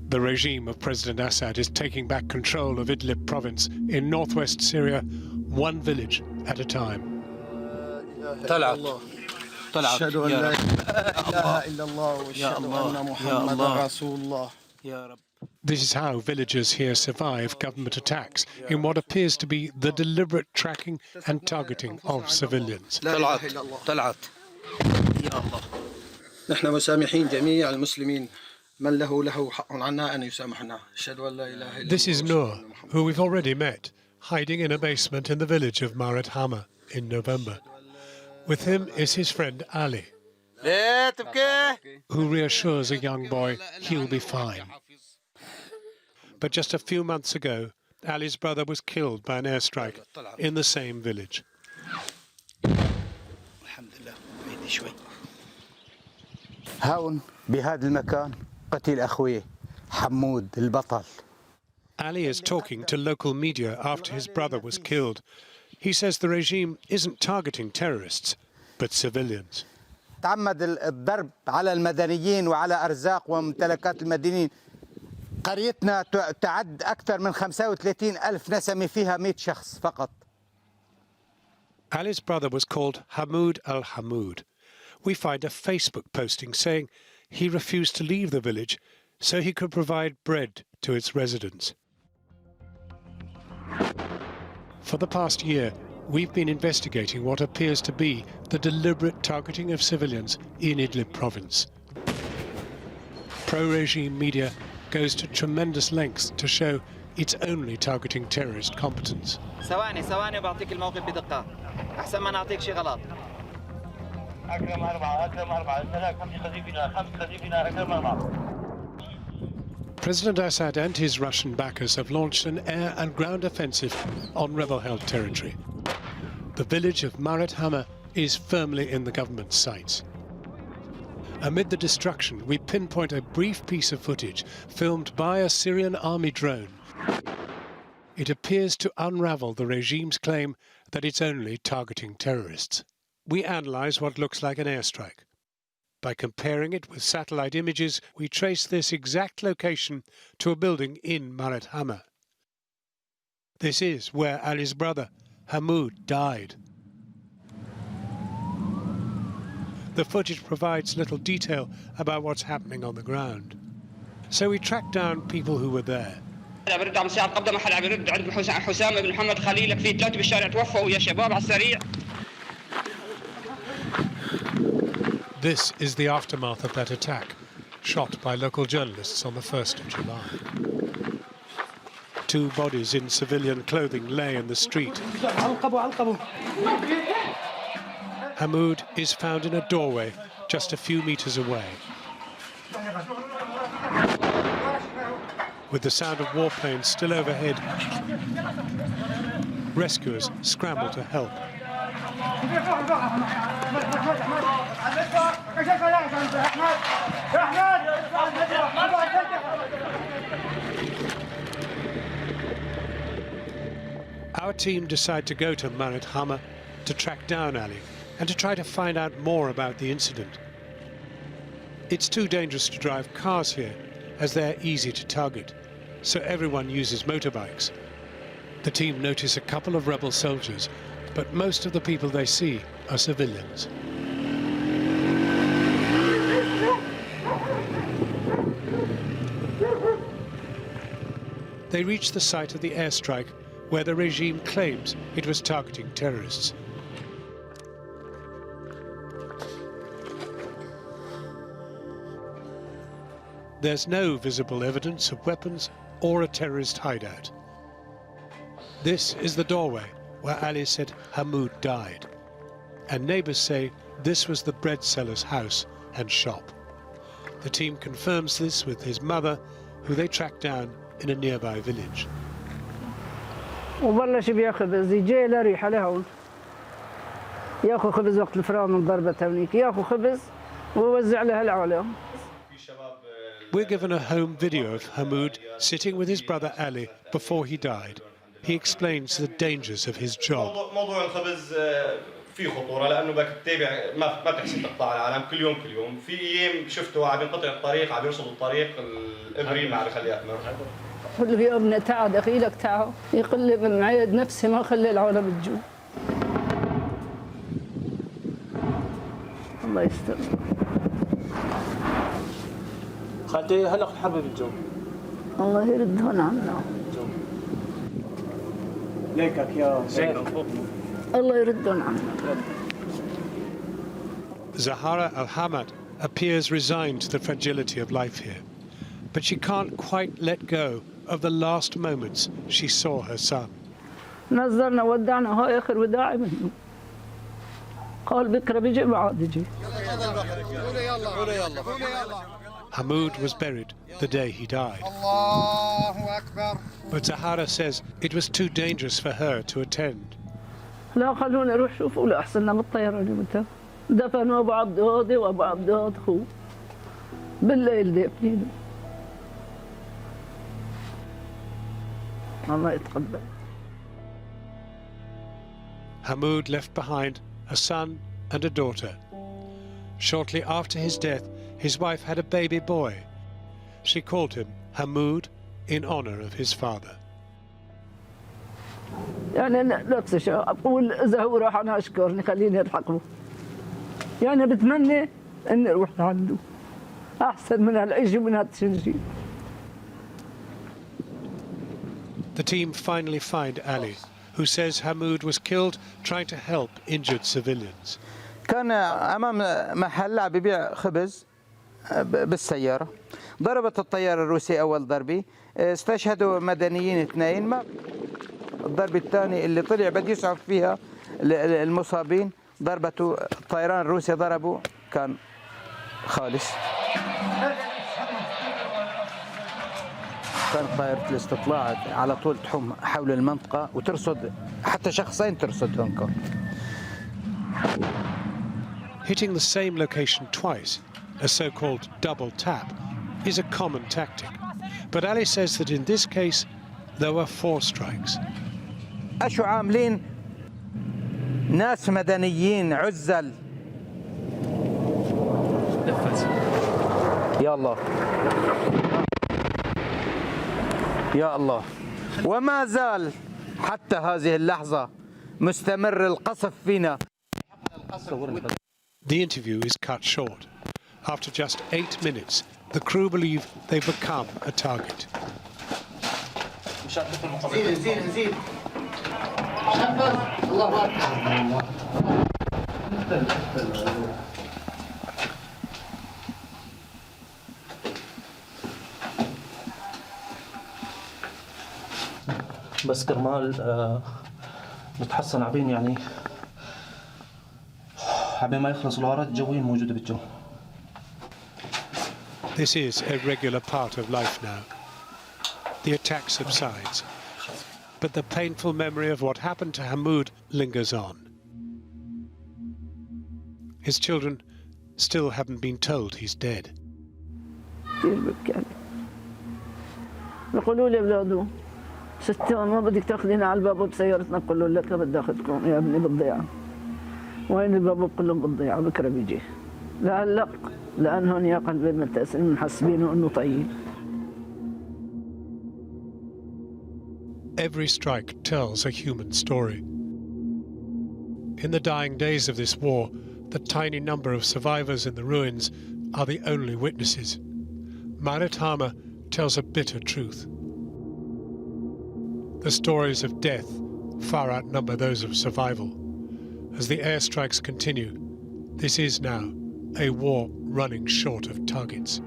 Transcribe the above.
The regime of President Assad is taking back control of Idlib province in northwest Syria, one village at a time. This is how villagers here survive government attacks in what appears to be the deliberate tracking and targeting of civilians. نحن مسامحين جميع المسلمين من له حق عنا أن يسامحنا. This is Noor, who we've already met, hiding in a basement in the village of Ma'aret Hurmah in November. With him is his friend Ali, who reassures a young boy he'll be fine. But just a few months ago, Ali's brother was killed by an airstrike in the same village. هون بهذا المكان قتل أخوي حمود البطل. Ali is talking to local media after his brother was killed. He says the regime isn't targeting terrorists, but civilians. تعمد الضرب على المدنيين وعلى أرزاق وممتلكات المدنيين. قريتنا تعد أكثر من 35,000 نسمة فيها 100 شخص فقط. Ali's brother was called Hamoud al-Hamoud. We find a Facebook posting saying he refused to leave the village so he could provide bread to its residents. For the past year, we've been investigating what appears to be the deliberate targeting of civilians in Idlib province. Pro-regime media goes to tremendous lengths to show it's only targeting terrorist competence. ثواني بعطيك الموقف بدقة. أحسن ما نعطيك شيء غلط. President Assad and his Russian backers have launched an air and ground offensive on rebel-held territory. The village of Ma'aret Hurmah is firmly in the government's sights. Amid the destruction, we pinpoint a brief piece of footage filmed by a Syrian army drone. It appears to unravel the regime's claim that it's only targeting terrorists. We analyze what looks like an airstrike. By comparing it with satellite images, we trace this exact location to a building in Ma'aret Hurmah. This is where Ali's brother, Hamoud, died. The footage provides little detail about what's happening on the ground. So we tracked down people who were there. This is the aftermath of that attack, shot by local journalists on the 1st of July. 2 bodies in civilian clothing lay in the street. Hamoud is found in a doorway just a few meters away. With the sound of warplanes still overhead, rescuers scramble to help. Our team decide to go to Ma'aret Hurmah to track down Ali and to try to find out more about the incident. It's too dangerous to drive cars here, as they're easy to target, so everyone uses motorbikes. The team notice a couple of rebel soldiers, but most of the people they see are civilians. They reach the site of the airstrike, where the regime claims it was targeting terrorists. There's no visible evidence of weapons or a terrorist hideout. This is the doorway where Ali said Hamoud died, and neighbors say this was the bread seller's house and shop. The team confirms this with his mother, who they tracked down in a nearby village. وبلش بياخذ جاي لريحه لهون ياخذ خبز وقت الفراغ من ضربة هونيك ياخذ خبز ويوزع له العالم. We're given a home video of Hamoud sitting with his brother Ali before he died. He explains the dangers of his job. في خطوره لانه بدك تتابع ما بتحسب تقطع العالم كل يوم في ايام شفته عم ينقطع الطريق عم يوصل الطريق الابري ما عم يخليه اكمل كل يوم تعا دخيلك تعا يقلب المعيد نفسي ما خلي العالم تجوع الله يستر خالتي هلا الحرب بالجو الله يردهن عنا ليكك يا الله يردهن عنا Zahara Al-Hamad appears resigned to the fragility of life here, but she can't quite let go of the last moments she saw her son. نزلنا ودعنا هاي آخر وداعي منه قال بكرة بيجي بعد يجي Hamoud was buried the day he died. But Zahara says it was too dangerous for her to attend. لا خلونا نروح شوفوا لا أحسن من الطيارة اللي متى دفنوا أبو عبد هادي وأبو عبد هاد أخوه بالليل دفنينه الله يتقبل. Hamoud left behind a son and a daughter. Shortly after his death, his wife had a baby boy. She called him Hamoud in honor of his father. يعني نفس الشيء أقول إذا هو راح أنا أشكرني خليني ألحقه يعني بتمنى إني أروح لعنده أحسن من هالعيش ومن هالتشنجي. The team finally find Ali, who says Hamoud was killed trying to help injured civilians. كان أمام محل ببيع خبز بالسيارة ضربت الطيارة الروسية أول ضربة استشهدوا مدنيين 2 الضربة الثانية اللي طلع بده يسعف فيها المصابين ضربته الطيران الروسي ضربه كان خالص كانت طائرة الاستطلاع على طول تحوم حول المنطقة وترصد حتى شخصين ترصد هونغ كونغ. Hitting the same location twice, a so-called double tap, is a common tactic. But Ali says that in this case, there were 4 strikes. أشو عاملين ناس مدنيين عزل يا الله يا الله وما زال حتى هذه اللحظة مستمر القصف فينا. The interview is cut short. After just 8 minutes, the crew believe they've become a target. بس كرمال بتحسن عبين يعني عبين ما يخلص الغارات الجوية موجودة بالجو. This is a regular part of life now. The attack subsides, but the painful memory of what happened to Hamoud lingers on. His children still haven't been told he's dead. يقولوا لي أولاده ستة ما بدك تاخذينا على الباب بسيارتنا كله لك بدي أخذكم يا ابني بالضيعة. وين الباب كلهم بالضيعة بكرة بيجي. لا هلق لأنهم يا قلبي متأثرين محسبينه إنه طيب. Every strike tells a human story. In the dying days of this war, the tiny number of survivors in the ruins are the only witnesses. Ma'aret Hurmah tells a bitter truth. The stories of death far outnumber those of survival. As the airstrikes continue, this is now a war running short of targets.